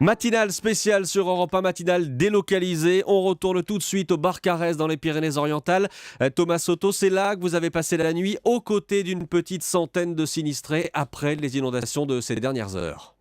Matinale spéciale sur Europe 1, matinale délocalisée. On retourne tout de suite au Barcarès dans les Pyrénées-Orientales. Thomas Soto, c'est là que vous avez passé la nuit aux côtés d'une petite centaine de sinistrés après les inondations de ces dernières heures.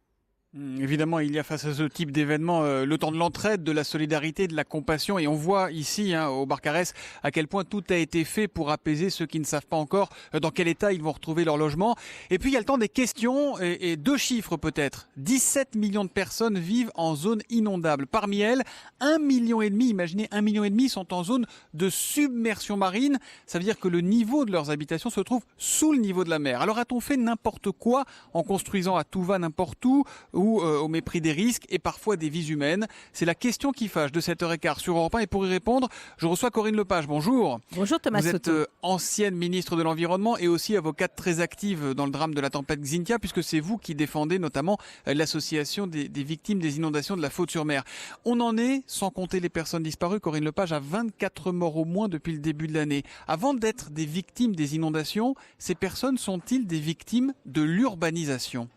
Évidemment, il y a face à ce type d'événement le temps de l'entraide, de la solidarité, de la compassion. Et on voit ici, au Barcarès, à quel point tout a été fait pour apaiser ceux qui ne savent pas encore dans quel état ils vont retrouver leur logement. Et puis, il y a le temps des questions et deux chiffres peut-être. 17 millions de personnes vivent en zone inondable. Parmi elles, 1,5 million, imaginez 1,5 million sont en zone de submersion marine. Ça veut dire que le niveau de leurs habitations se trouve sous le niveau de la mer. Alors, a-t-on fait n'importe quoi en construisant à tout va n'importe où ou au mépris des risques et parfois des vies humaines? C'est la question qui fâche de 7h15 sur Europe 1. Et pour y répondre, je reçois Corinne Lepage. Bonjour. Bonjour Thomas Soto. Vous êtes ancienne ministre de l'Environnement et aussi avocate très active dans le drame de la tempête Xynthia, puisque c'est vous qui défendez notamment l'association des victimes des inondations de la Faute-sur-Mer. On en est, sans compter les personnes disparues, Corinne Lepage, à 24 morts au moins depuis le début de l'année. Avant d'être des victimes des inondations, ces personnes sont-ils des victimes de l'urbanisation ?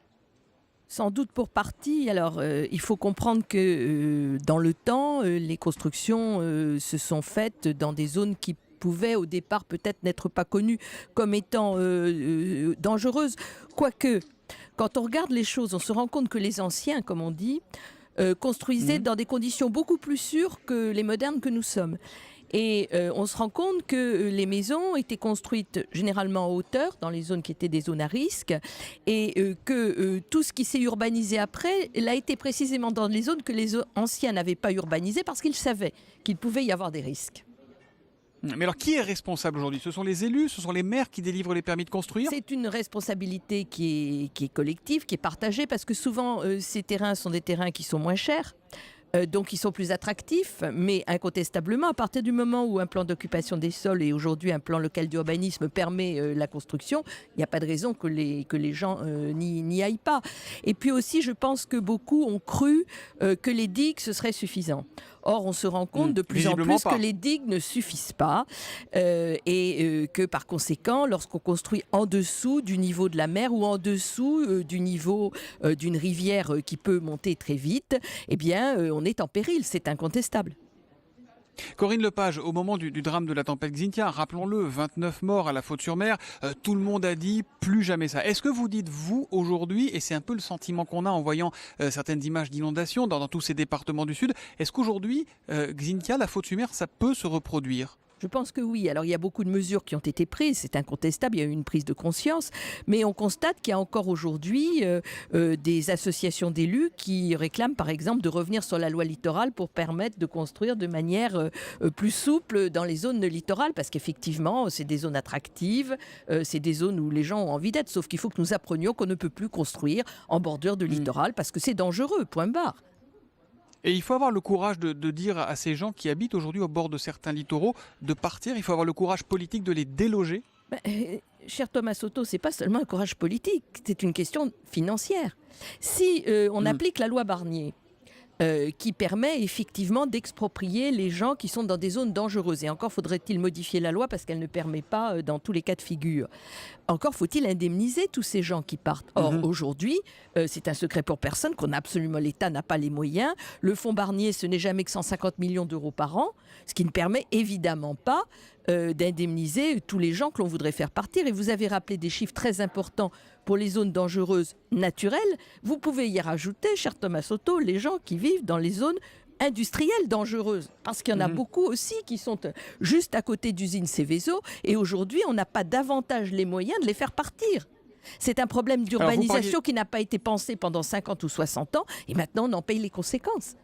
Sans doute pour partie. Alors, il faut comprendre que dans le temps, les constructions se sont faites dans des zones qui pouvaient au départ peut-être n'être pas connues comme étant dangereuses. Quoique, quand on regarde les choses, on se rend compte que les anciens, comme on dit, construisaient dans des conditions beaucoup plus sûres que les modernes que nous sommes. Et on se rend compte que les maisons étaient construites généralement en hauteur, dans les zones qui étaient des zones à risque, et que tout ce qui s'est urbanisé après l'a été précisément dans les zones que les anciens n'avaient pas urbanisées parce qu'ils savaient qu'il pouvait y avoir des risques. Mais alors, qui est responsable aujourd'hui ? Ce sont les élus, ce sont les maires qui délivrent les permis de construire ? C'est une responsabilité qui est collective, qui est partagée, parce que souvent, ces terrains sont des terrains qui sont moins chers. Donc ils sont plus attractifs, mais incontestablement, à partir du moment où un plan d'occupation des sols et aujourd'hui un plan local d'urbanisme permet la construction, il n'y a pas de raison que les gens n'y aillent pas. Et puis aussi, je pense que beaucoup ont cru que les digues, ce serait suffisant. Or, on se rend compte de plus en plus que les digues ne suffisent pas et que par conséquent, lorsqu'on construit en dessous du niveau de la mer ou en dessous du niveau d'une rivière qui peut monter très vite, eh bien, on est en péril, c'est incontestable. Corinne Lepage, au moment du drame de la tempête Xynthia, rappelons-le, 29 morts à la Faute-sur-Mer, tout le monde a dit plus jamais ça. Est-ce que vous dites, vous, aujourd'hui, et c'est un peu le sentiment qu'on a en voyant certaines images d'inondations dans tous ces départements du Sud, est-ce qu'aujourd'hui, Xynthia, la Faute-sur-Mer, ça peut se reproduire ? Je pense que oui. Alors, il y a beaucoup de mesures qui ont été prises, c'est incontestable, il y a eu une prise de conscience, mais on constate qu'il y a encore aujourd'hui des associations d'élus qui réclament, par exemple, de revenir sur la loi littorale pour permettre de construire de manière plus souple dans les zones littorales, parce qu'effectivement, c'est des zones attractives, c'est des zones où les gens ont envie d'être, sauf qu'il faut que nous apprenions qu'on ne peut plus construire en bordure de littoral, parce que c'est dangereux, point barre. Et il faut avoir le courage de dire à ces gens qui habitent aujourd'hui au bord de certains littoraux de partir. Il faut avoir le courage politique de les déloger. Cher Thomas Soto, ce n'est pas seulement un courage politique, c'est une question financière. Si on applique la loi Barnier, qui permet effectivement d'exproprier les gens qui sont dans des zones dangereuses. Et encore faudrait-il modifier la loi parce qu'elle ne permet pas dans tous les cas de figure. Encore faut-il indemniser tous ces gens qui partent. Or, aujourd'hui, c'est un secret pour personne qu'on a absolument, l'État n'a pas les moyens. Le fonds Barnier, ce n'est jamais que 150 millions d'euros par an, ce qui ne permet évidemment pas d'indemniser tous les gens que l'on voudrait faire partir. Et vous avez rappelé des chiffres très importants pour les zones dangereuses naturelles. Vous pouvez y rajouter, cher Thomas Soto, les gens qui vivent dans les zones industrielles dangereuses. Parce qu'il y en a beaucoup aussi qui sont juste à côté d'usines Seveso. Et aujourd'hui, on n'a pas davantage les moyens de les faire partir. C'est un problème d'urbanisation qui n'a pas été pensé pendant 50 ou 60 ans. Et maintenant, on en paye les conséquences.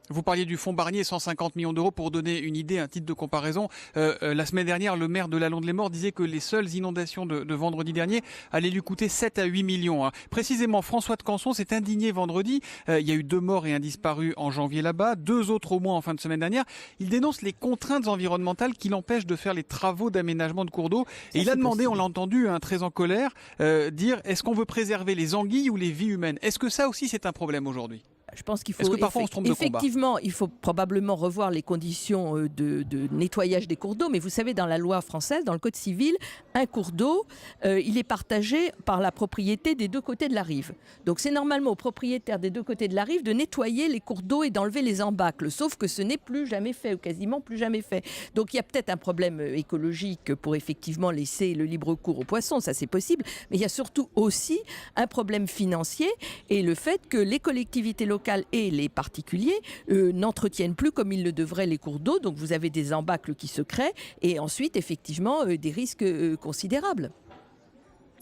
Vous parliez du fonds Barnier, 150 millions d'euros. Pour donner une idée, un titre de comparaison, la semaine dernière, le maire de Lalonde-les-Morts disait que les seules inondations de vendredi dernier allaient lui coûter 7 à 8 millions. Précisément, François de Canson s'est indigné vendredi. Il y a eu 2 morts et un disparu en janvier là-bas, 2 autres au moins en fin de semaine dernière. Il dénonce les contraintes environnementales qui l'empêchent de faire les travaux d'aménagement de cours d'eau. Et il a demandé, on l'a entendu, très en colère, dire est-ce qu'on veut préserver les anguilles ou les vies humaines ? Est-ce que ça aussi c'est un problème aujourd'hui ? Je pense qu'il faut Est-ce que parfois on se trompe de combat ? effectivement, il faut probablement revoir les conditions de nettoyage des cours d'eau. Mais vous savez, dans la loi française, dans le Code civil, un cours d'eau, il est partagé par la propriété des deux côtés de la rive. Donc c'est normalement aux propriétaires des deux côtés de la rive de nettoyer les cours d'eau et d'enlever les embâcles. Sauf que ce n'est plus jamais fait, ou quasiment plus jamais fait. Donc il y a peut-être un problème écologique pour effectivement laisser le libre cours aux poissons, ça c'est possible. Mais il y a surtout aussi un problème financier et le fait que les collectivités locales et les particuliers n'entretiennent plus comme ils le devraient les cours d'eau. Donc vous avez des embâcles qui se créent et ensuite effectivement des risques considérables.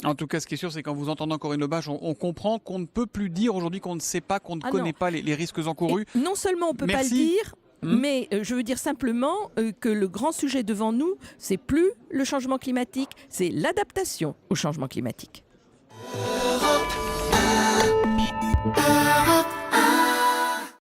En tout cas, ce qui est sûr, c'est qu'en vous entendant, Corinne Lebâche, on comprend qu'on ne peut plus dire aujourd'hui qu'on ne sait pas, qu'on ne connaît pas les risques encourus. Et non seulement on ne peut pas le dire, mais je veux dire simplement que le grand sujet devant nous, c'est plus le changement climatique, c'est l'adaptation au changement climatique. Europe 1.